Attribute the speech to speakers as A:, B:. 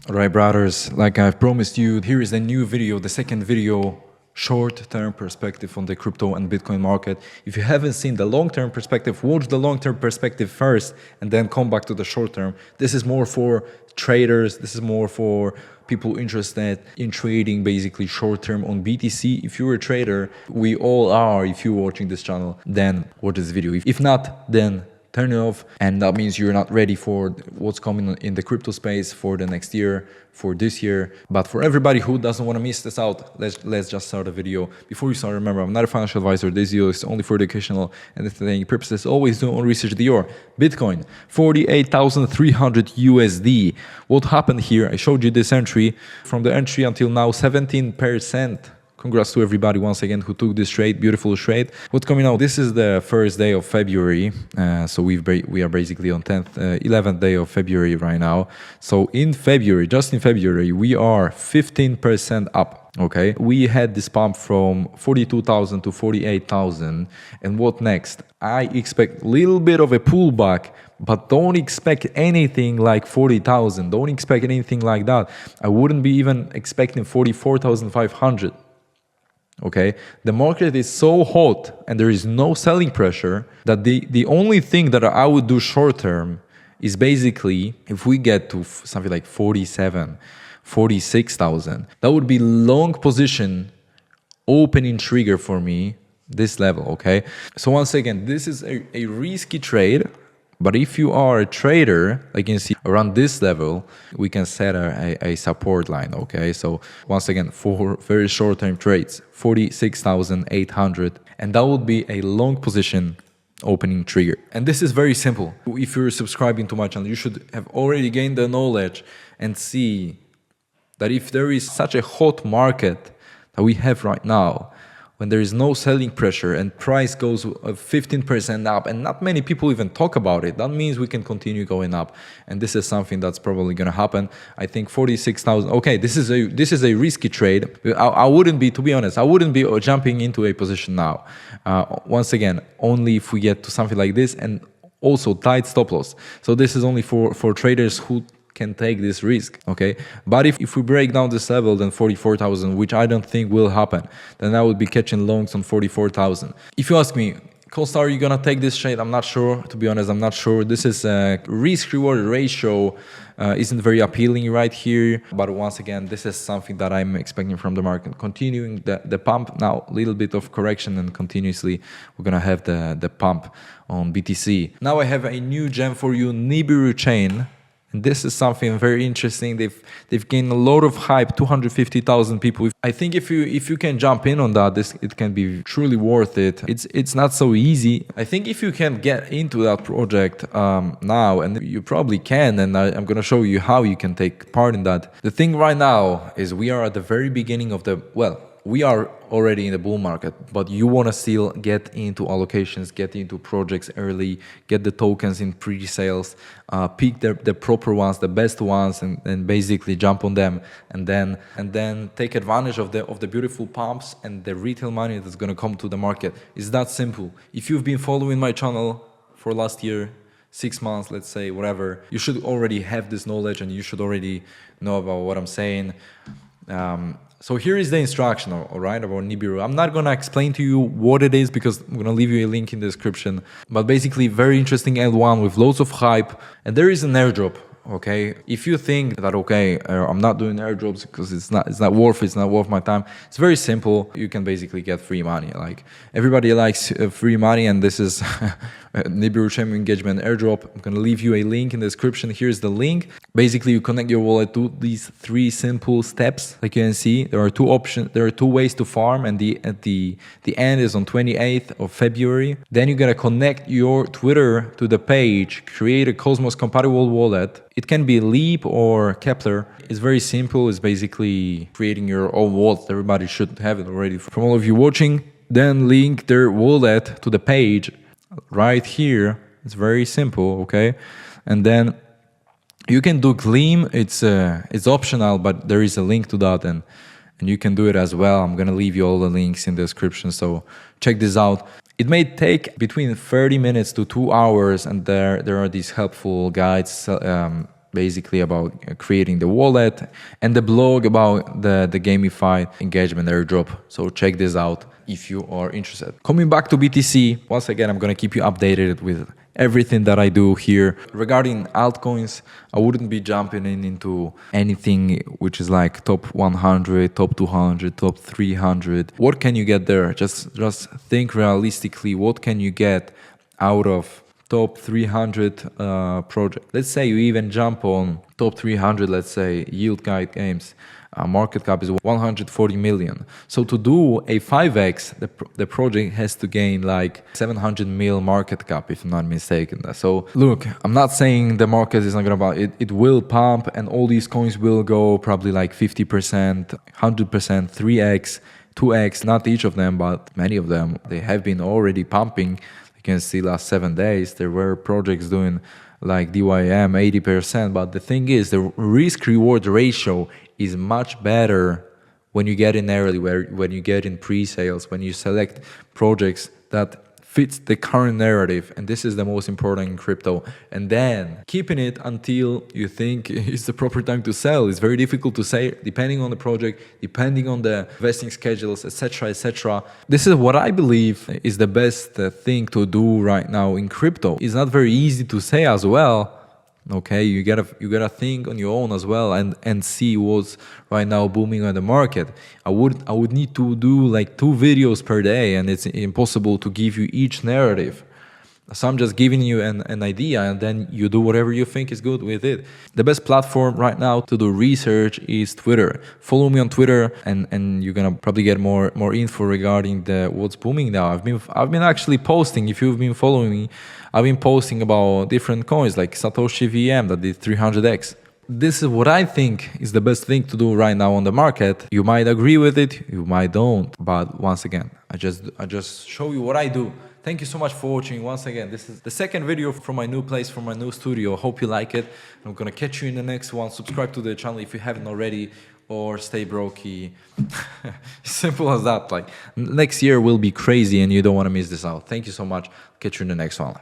A: Alright, brothers, like I've promised you, here is a new video, the second video, short-term perspective on the crypto and Bitcoin market. If you haven't seen the long-term perspective, watch the long-term perspective first and then come back to the short-term. This is more for traders, this is more for people interested in trading basically short-term on BTC. If you're a trader, we all are, if you're watching this channel, then watch this video. If not, then turn it off, and that means you're not ready for what's coming in the crypto space for the next year, for this year. But for everybody who doesn't want to miss this out, let's just start the video. Before you start, remember, I'm not a financial advisor. This video is only for educational and entertaining purposes. Always do your own research. Bitcoin 48,300 USD. What happened here? I showed you this entry. From the entry until now, 17%. Congrats to everybody once again who took this trade, beautiful trade. What's coming out? This is the first day of February, so we are basically on 11th day of February right now. So in February, just in February, we are 15% up. Okay, we had this pump from 42,000 to 48,000, and what next? I expect a little bit of a pullback, but don't expect anything like 40,000. Don't expect anything like that. I wouldn't be even expecting 44,500. Okay, the market is so hot and there is no selling pressure that the only thing that I would do short term is basically if we get to something like 47, 46,000, that would be long position opening trigger for me, this level. Okay, so once again, this is a risky trade. But if you are a trader, like you can see around this level, we can set a support line, okay? So once again, for very short-term trades, 46,800, and that would be a long position opening trigger. And this is very simple. If you're subscribing to my channel, you should have already gained the knowledge and see that if there is such a hot market that we have right now, when there is no selling pressure and price goes 15% up and not many people even talk about it, that means we can continue going up. And this is something that's probably going to happen. I think 46,000. Okay, this is a risky trade. I wouldn't be, to be honest, I wouldn't be jumping into a position now. Once again, only if we get to something like this, and also tight stop loss. So this is only for traders who can take this risk, okay? But if we break down this level, then 44,000, which I don't think will happen, then I would be catching longs on 44,000. If you ask me, Costa, are you gonna take this trade? I'm not sure, to be honest, I'm not sure. This is a risk-reward ratio isn't very appealing right here. But once again, this is something that I'm expecting from the market. Continuing the pump, now a little bit of correction, and continuously we're gonna have the pump on BTC. Now I have a new gem for you, Nibiru chain. And this is something very interesting. They've gained a lot of hype, 250,000 people. I think if you can jump in on that, it can be truly worth it. It's not so easy. I think if you can get into that project now, and you probably can, and I'm gonna show you how you can take part in that. The thing right now is we are at the very beginning of the, well, we are already in the bull market, but you want to still get into allocations, get into projects early, get the tokens in pre-sales, pick the proper ones, the best ones, and basically jump on them, and then take advantage of the beautiful pumps and the retail money that's going to come to the market. It's that simple. If you've been following my channel for last year, 6 months, let's say, whatever, you should already have this knowledge and you should already know about what I'm saying. So here is the instruction, all right, about Nibiru. I'm not going to explain to you what it is because I'm going to leave you a link in the description. But basically, very interesting L1 with loads of hype. And there is an airdrop, okay? If you think that, okay, I'm not doing airdrops because it's not worth my time. It's very simple. You can basically get free money. Like, everybody likes free money, and this is Nibiru Chain Engagement airdrop. I'm going to leave you a link in the description. Here's the link. Basically, you connect your wallet to these 3 simple steps. Like you can see, there are 2 options. There are 2 ways to farm, and the end is on 28th of February. Then you're going to connect your Twitter to the page, create a Cosmos compatible wallet. It can be Leap or Kepler. It's very simple. It's basically creating your own wallet. Everybody should have it already. From all of you watching, then link their wallet to the page right here. It's very simple, okay? And then you can do Gleam. It's optional, but there is a link to that, and you can do it as well. I'm gonna leave you all the links in the description, so check this out. It may take between 30 minutes to 2 hours, and there are these helpful guides basically about creating the wallet, and the blog about the gamified engagement airdrop. So check this out if you are interested. Coming back to BTC, once again, I'm gonna keep you updated with everything that I do here. Regarding altcoins, I wouldn't be jumping into anything which is like top 100, top 200, top 300. What can you get there? Just think realistically, what can you get out of top 300 project? Let's say you even jump on top 300, let's say Yield Guide Games. Market cap is 140 million. So to do a 5x, the project has to gain like 700 mil market cap, if I'm not mistaken. So look, I'm not saying the market is not gonna buy it. It will pump, and all these coins will go probably like 50%, 100%, 3x, 2x. Not each of them, but many of them. They have been already pumping. You can see last 7 days there were projects doing like DYM 80%. But the thing is, the risk-reward ratio is much better when you get in early, when you get in pre-sales, when you select projects that fits the current narrative, and this is the most important in crypto. And then keeping it until you think it's the proper time to sell is very difficult to say, depending on the project, depending on the vesting schedules, etc., etc. This is what I believe is the best thing to do right now in crypto. It's not very easy to say as well. Okay, you gotta think on your own as well, and see what's right now booming on the market. I would need to do like 2 videos per day, and it's impossible to give you each narrative. So I'm just giving you an idea, and then you do whatever you think is good with it. The best platform right now to do research is Twitter. Follow me on Twitter, and you're gonna probably get more info regarding what's booming now. I've been actually posting. If you've been following me, I've been posting about different coins like Satoshi VM that did 300x. This is what I think is the best thing to do right now on the market. You might agree with it, you might don't. But once again, I just show you what I do. Thank you so much for watching. Once again, this is the second video from my new place, from my new studio. Hope you like it. I'm gonna catch you in the next one. Subscribe to the channel if you haven't already, or stay brokey. Simple as that. Like, next year will be crazy and you don't want to miss this out. Thank you so much. Catch you in the next one.